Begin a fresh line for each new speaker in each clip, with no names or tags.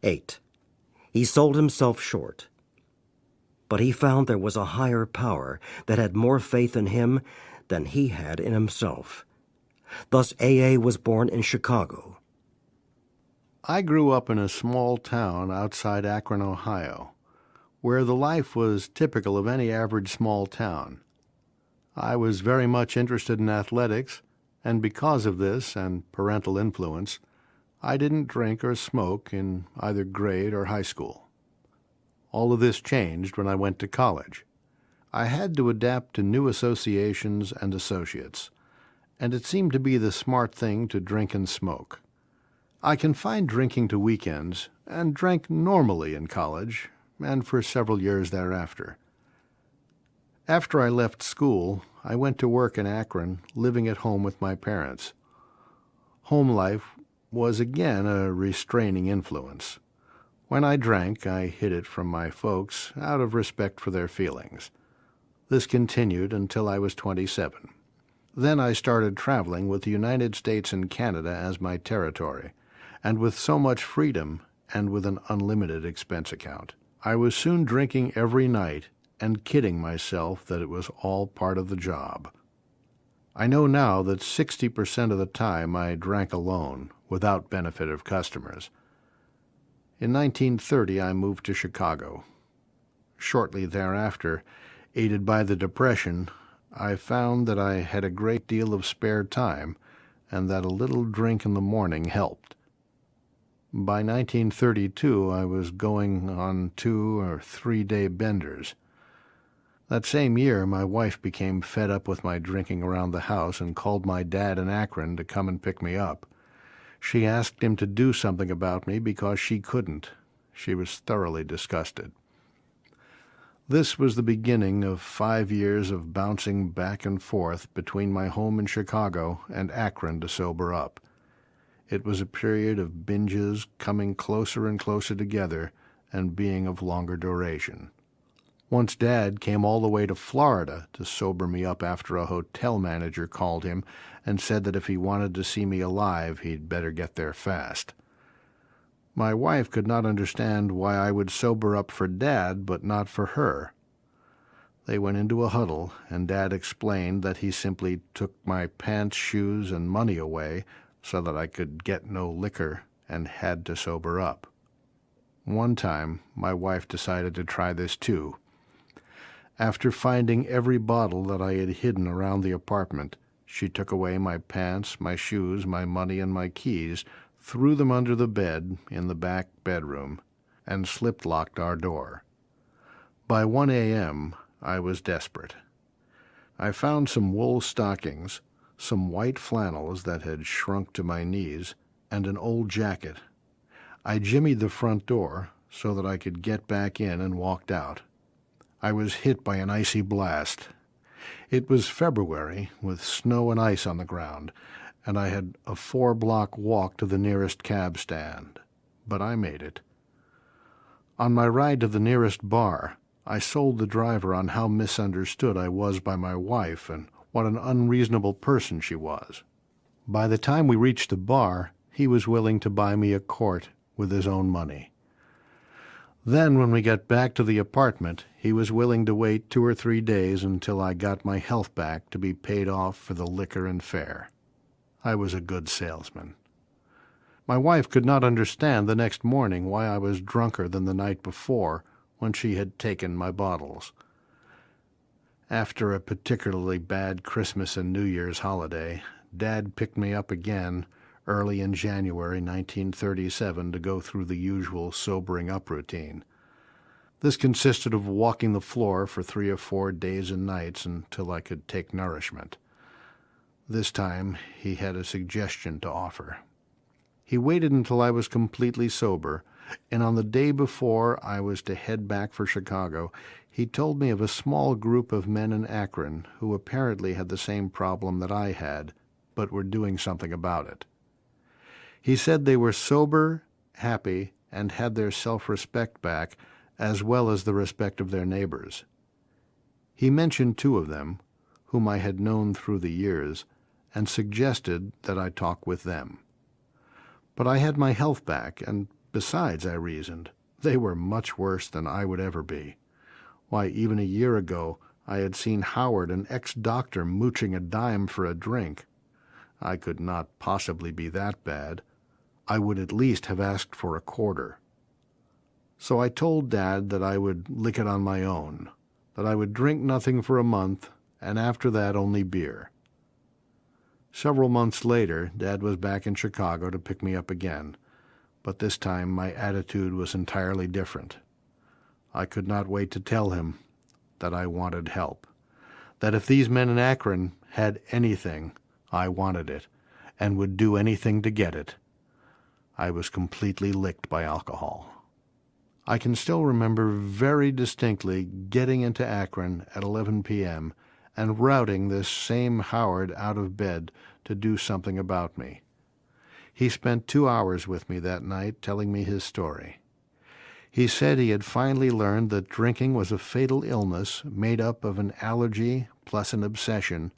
8. He sold himself short. But he found there was a higher power that had more faith in him than he had in himself. Thus AA was born in Chicago.
I grew up in a small town outside Akron, Ohio, where the life was typical of any average small town. I was very much interested in athletics, and because of this and parental influence, I didn't drink or smoke in either grade or high school. All of this changed when I went to college. I had to adapt to new associations and associates, and it seemed to be the smart thing to drink and smoke. I confined drinking to weekends and drank normally in college and for several years thereafter. After I left school, I went to work in Akron, living at home with my parents. Home life was again a restraining influence. When I drank, I hid it from my folks out of respect for their feelings. This continued until I was 27. Then I started traveling with the United States and Canada as my territory, and with so much freedom and with an unlimited expense account. I was soon drinking every night and kidding myself that it was all part of the job. I know now that 60% of the time I drank alone, without benefit of customers. In 1930, I moved to Chicago. Shortly thereafter, aided by the Depression, I found that I had a great deal of spare time and that a little drink in the morning helped. By 1932, I was going on 2 or 3 day benders. That same year, my wife became fed up with my drinking around the house and called my dad in Akron to come and pick me up. She asked him to do something about me because she couldn't. She was thoroughly disgusted. This was the beginning of 5 years of bouncing back and forth between my home in Chicago and Akron to sober up. It was a period of binges coming closer and closer together and being of longer duration. Once Dad came all the way to Florida to sober me up after a hotel manager called him and said that if he wanted to see me alive, he'd better get there fast. My wife could not understand why I would sober up for Dad but not for her. They went into a huddle, and Dad explained that he simply took my pants, shoes, and money away so that I could get no liquor and had to sober up. One time, my wife decided to try this too. After finding every bottle that I had hidden around the apartment, she took away my pants, my shoes, my money, and my keys, threw them under the bed in the back bedroom, and slip-locked our door. By 1 a.m., I was desperate. I found some wool stockings, some white flannels that had shrunk to my knees, and an old jacket. I jimmied the front door so that I could get back in and walked out. I was hit by an icy blast. It was February, with snow and ice on the ground, and I had a 4-block walk to the nearest cab stand. But I made it. On my ride to the nearest bar, I sold the driver on how misunderstood I was by my wife and what an unreasonable person she was. By the time we reached the bar, he was willing to buy me a quart with his own money. Then, when we got back to the apartment, he was willing to wait 2 or 3 days until I got my health back to be paid off for the liquor and fare. I was a good salesman. My wife could not understand the next morning why I was drunker than the night before when she had taken my bottles. After a particularly bad Christmas and New Year's holiday, Dad picked me up again early in January 1937 to go through the usual sobering-up routine. This consisted of walking the floor for 3 or 4 days and nights until I could take nourishment. This time he had a suggestion to offer. He waited until I was completely sober, and on the day before I was to head back for Chicago, he told me of a small group of men in Akron who apparently had the same problem that I had, but were doing something about it. He said they were sober, happy, and had their self-respect back, as well as the respect of their neighbors. He mentioned 2 of them, whom I had known through the years, and suggested that I talk with them. But I had my health back, and Besides, I reasoned, they were much worse than I would ever be. Why, even a year ago, I had seen Howard, an ex-doctor, mooching a dime for a drink. I could not possibly be that bad. I would at least have asked for a quarter. So I told Dad that I would lick it on my own, that I would drink nothing for a month, and after that only beer. Several months later, Dad was back in Chicago to pick me up again, but this time my attitude was entirely different. I could not wait to tell him that I wanted help, that if these men in Akron had anything, I wanted it, and would do anything to get it. I was completely licked by alcohol. I can still remember very distinctly getting into Akron at 11 p.m. and routing this same Howard out of bed to do something about me. He spent 2 hours with me that night telling me his story. He said he had finally learned that drinking was a fatal illness made up of an allergy plus an obsession,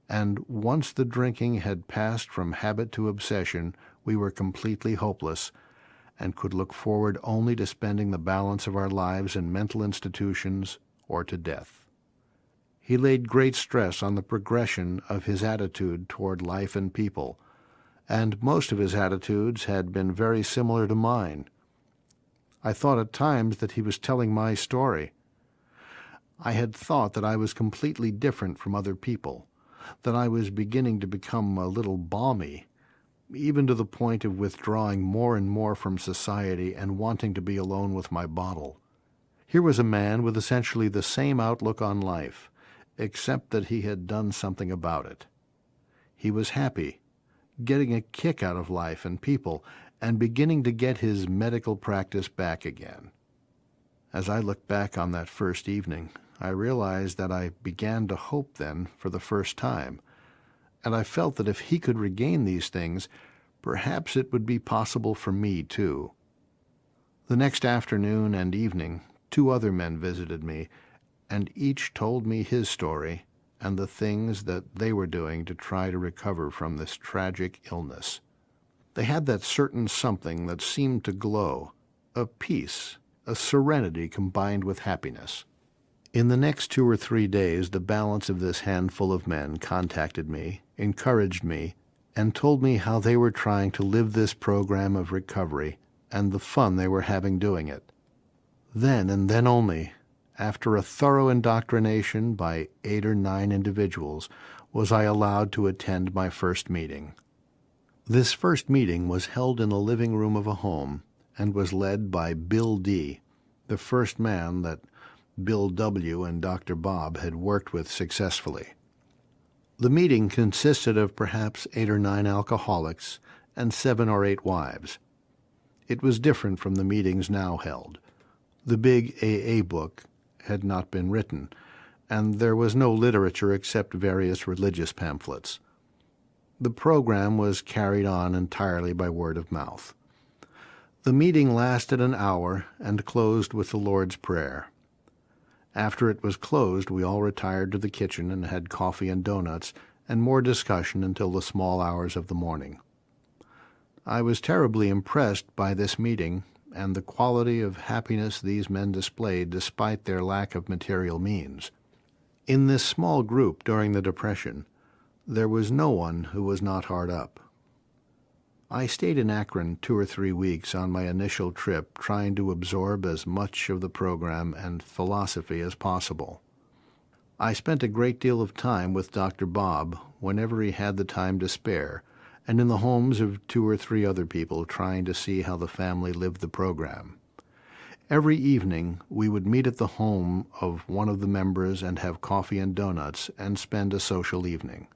and once the drinking had passed from habit to obsession, we were completely hopeless and could look forward only to spending the balance of our lives in mental institutions or to death. He laid great stress on the progression of his attitude toward life and people, and most of his attitudes had been very similar to mine. I thought at times that he was telling my story. I had thought that I was completely different from other people, that I was beginning to become a little balmy, even to the point of withdrawing more and more from society and wanting to be alone with my bottle. Here was a man with essentially the same outlook on life, except that he had done something about it. He was happy, getting a kick out of life and people, and beginning to get his medical practice back again. As I look back on that first evening, I realized that I began to hope then for the first time, and I felt that if he could regain these things, perhaps it would be possible for me too. The next afternoon and evening, 2 other men visited me, and each told me his story and the things that they were doing to try to recover from this tragic illness. They had that certain something that seemed to glow, a peace, a serenity combined with happiness. In the next 2 or 3 days, the balance of this handful of men contacted me, encouraged me, and told me how they were trying to live this program of recovery and the fun they were having doing it. Then, and then only, after a thorough indoctrination by 8 or 9 individuals, was I allowed to attend my first meeting. This first meeting was held in the living room of a home and was led by Bill D., the first man that Bill W. and Dr. Bob had worked with successfully. The meeting consisted of perhaps 8 or 9 alcoholics and 7 or 8 wives. It was different from the meetings now held. The big AA book had not been written, and there was no literature except various religious pamphlets. The program was carried on entirely by word of mouth. The meeting lasted an hour and closed with the Lord's Prayer. After it was closed, we all retired to the kitchen and had coffee and donuts and more discussion until the small hours of the morning. I was terribly impressed by this meeting and the quality of happiness these men displayed despite their lack of material means. In this small group during the Depression, there was no one who was not hard up. I stayed in Akron 2 or 3 weeks on my initial trip, trying to absorb as much of the program and philosophy as possible. I spent a great deal of time with Dr. Bob whenever he had the time to spare, and in the homes of 2 or 3 other people trying to see how the family lived the program. Every evening we would meet at the home of one of the members and have coffee and donuts and spend a social evening.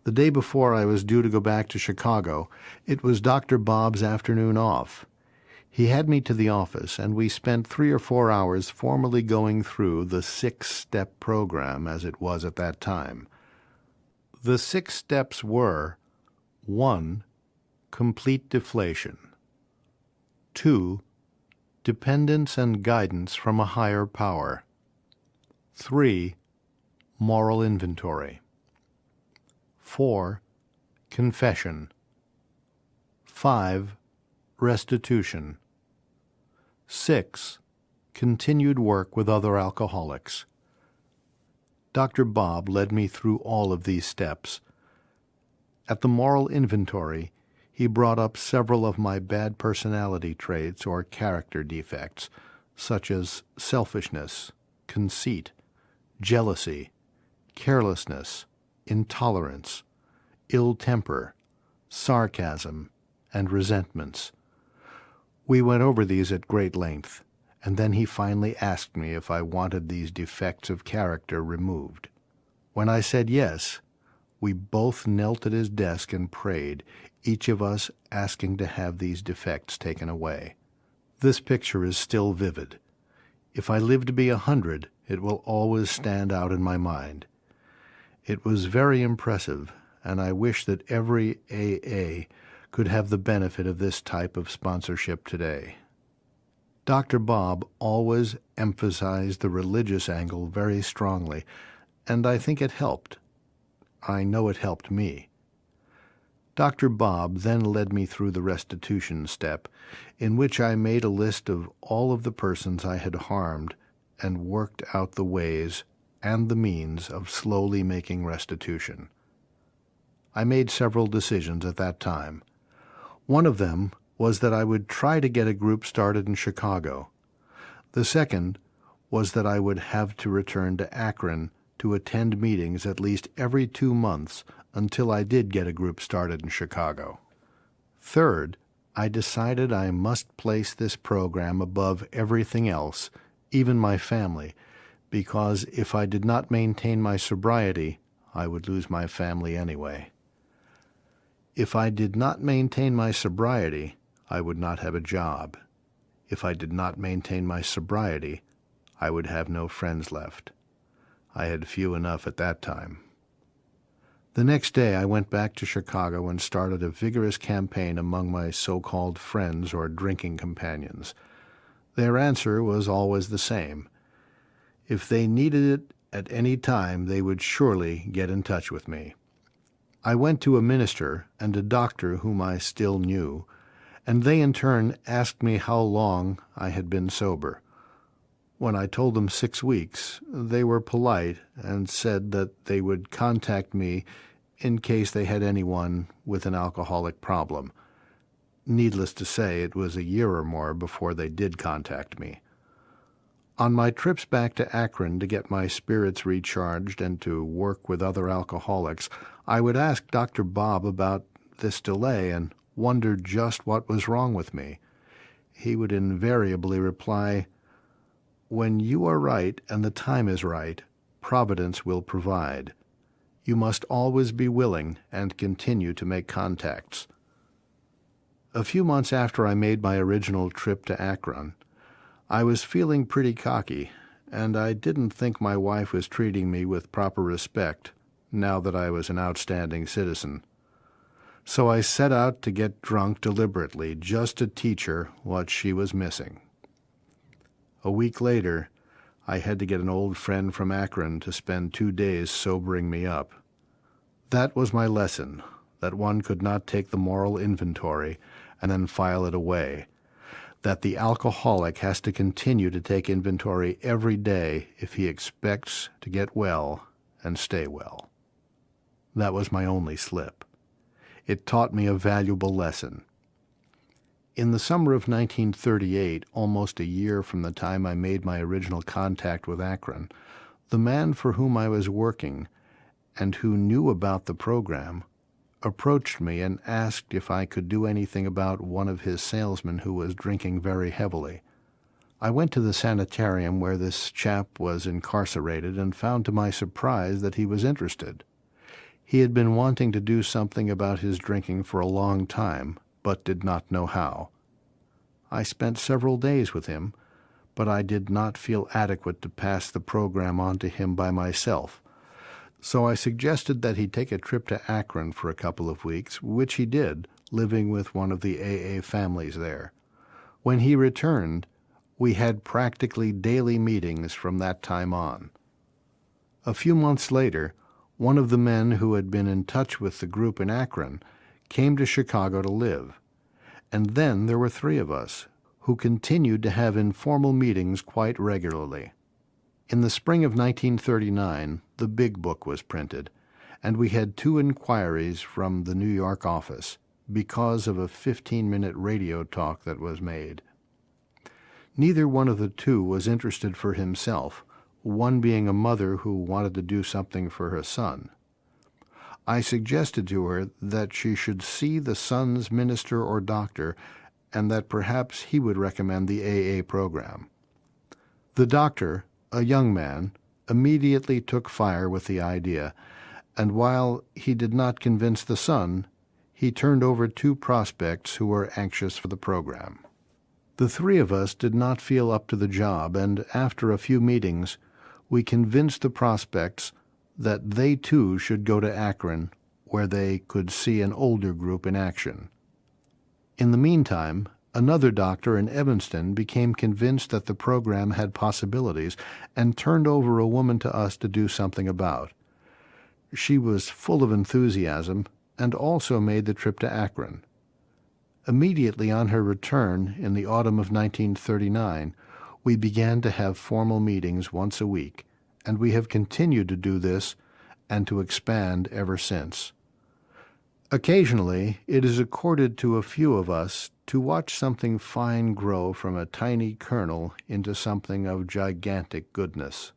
The day before I was due to go back to Chicago, it was Dr. Bob's afternoon off. He had me to the office, and we spent 3 or 4 hours formally going through the 6-step program as it was at that time. The 6 steps were: 1. Complete deflation. 2. Dependence and guidance from a higher power. 3. Moral inventory. 4. Confession. 5. Restitution. 6. Continued work with other alcoholics. Dr. Bob led me through all of these steps. At the moral inventory, he brought up several of my bad personality traits or character defects, such as selfishness, conceit, jealousy, carelessness, intolerance, ill temper, sarcasm, and resentments. We went over these at great length, and then he finally asked me if I wanted these defects of character removed. When I said yes, we both knelt at his desk and prayed, each of us asking to have these defects taken away. This picture is still vivid. If I live to be 100, it will always stand out in my mind. It was very impressive, and I wish that every AA could have the benefit of this type of sponsorship today. Dr. Bob always emphasized the religious angle very strongly, and I think it helped. I know it helped me. Dr. Bob then led me through the restitution step, in which I made a list of all of the persons I had harmed and worked out the ways and the means of slowly making restitution. I made several decisions at that time. One of them was that I would try to get a group started in Chicago. The second was that I would have to return to Akron to attend meetings at least every 2 months until I did get a group started in Chicago. Third, I decided I must place this program above everything else, even my family, because if I did not maintain my sobriety, I would lose my family anyway. If I did not maintain my sobriety, I would not have a job. If I did not maintain my sobriety, I would have no friends left. I had few enough at that time. The next day I went back to Chicago and started a vigorous campaign among my so-called friends or drinking companions. Their answer was always the same. If they needed it at any time, they would surely get in touch with me. I went to a minister and a doctor whom I still knew, and they in turn asked me how long I had been sober. When I told them 6 weeks, they were polite and said that they would contact me in case they had anyone with an alcoholic problem. Needless to say, it was a year or more before they did contact me. On my trips back to Akron to get my spirits recharged and to work with other alcoholics, I would ask Dr. Bob about this delay and wonder just what was wrong with me. He would invariably reply, "When you are right and the time is right, Providence will provide. You must always be willing and continue to make contacts." A few months after I made my original trip to Akron, I was feeling pretty cocky, and I didn't think my wife was treating me with proper respect now that I was an outstanding citizen. So I set out to get drunk deliberately just to teach her what she was missing. A week later, I had to get an old friend from Akron to spend 2 days sobering me up. That was my lesson, that one could not take the moral inventory and then file it away, that the alcoholic has to continue to take inventory every day if he expects to get well and stay well. That was my only slip. It taught me a valuable lesson. In the summer of 1938, almost a year from the time I made my original contact with Akron, the man for whom I was working and who knew about the program approached me and asked if I could do anything about one of his salesmen who was drinking very heavily. I went to the sanitarium where this chap was incarcerated and found to my surprise that he was interested. He had been wanting to do something about his drinking for a long time, but did not know how. I spent several days with him, but I did not feel adequate to pass the program on to him by myself. So I suggested that he take a trip to Akron for a couple of weeks, which he did, living with one of the AA families there. When he returned, we had practically daily meetings from that time on. A few months later, one of the men who had been in touch with the group in Akron came to Chicago to live, And then there were 3 of us, who continued to have informal meetings quite regularly. In the spring of 1939, the Big Book was printed, and we had 2 inquiries from the New York office because of a 15-minute radio talk that was made. Neither one of the 2 was interested for himself, one being a mother who wanted to do something for her son. I suggested to her that she should see the son's minister or doctor, and that perhaps he would recommend the AA program. The doctor, a young man, immediately took fire with the idea, and while he did not convince the son, he turned over 2 prospects who were anxious for the program. The 3 of us did not feel up to the job, and after a few meetings, we convinced the prospects that they too should go to Akron, where they could see an older group in action. In the meantime, another doctor in Evanston became convinced that the program had possibilities and turned over a woman to us to do something about. She was full of enthusiasm and also made the trip to Akron. Immediately on her return in the autumn of 1939, we began to have formal meetings once a week, and we have continued to do this and to expand ever since. Occasionally, it is accorded to a few of us to watch something fine grow from a tiny kernel into something of gigantic goodness.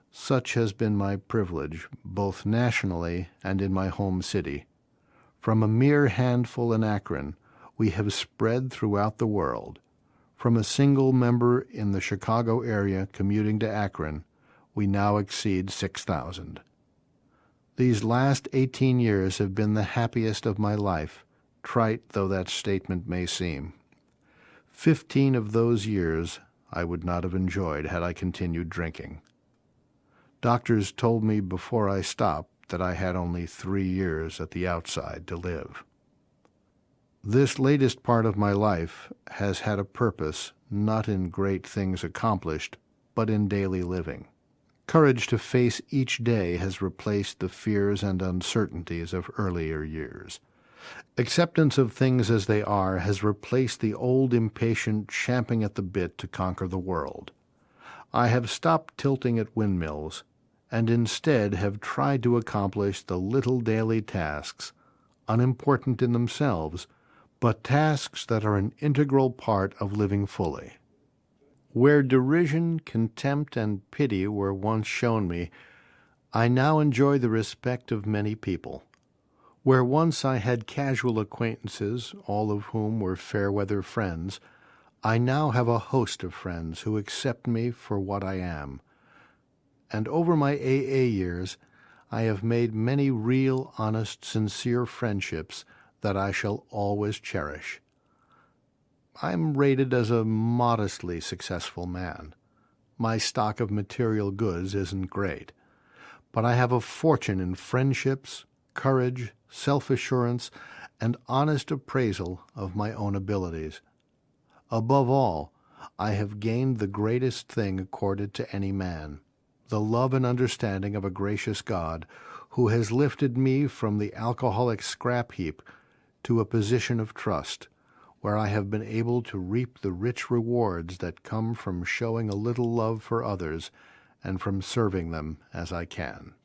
Such has been my privilege, both nationally and in my home city. From a mere handful in Akron, we have spread throughout the world. From a single member in the Chicago area commuting to Akron, we now exceed 6,000. These last 18 years have been the happiest of my life, trite though that statement may seem. 15 of those years I would not have enjoyed had I continued drinking. Doctors told me before I stopped that I had only 3 years at the outside to live. This latest part of my life has had a purpose, not in great things accomplished, but in daily living. Courage to face each day has replaced the fears and uncertainties of earlier years. Acceptance of things as they are has replaced the old impatient champing at the bit to conquer the world. I have stopped tilting at windmills, and instead have tried to accomplish the little daily tasks, unimportant in themselves, but tasks that are an integral part of living fully. Where derision, contempt, and pity were once shown me, I now enjoy the respect of many people. Where once I had casual acquaintances, all of whom were fair-weather friends, I now have a host of friends who accept me for what I am. And over my AA years, I have made many real, honest, sincere friendships that I shall always cherish. I'm rated as a modestly successful man. My stock of material goods isn't great, but I have a fortune in friendships, courage, self-assurance, and honest appraisal of my own abilities. Above all, I have gained the greatest thing accorded to any man, the love and understanding of a gracious God who has lifted me from the alcoholic scrap heap to a position of trust, where I have been able to reap the rich rewards that come from showing a little love for others and from serving them as I can.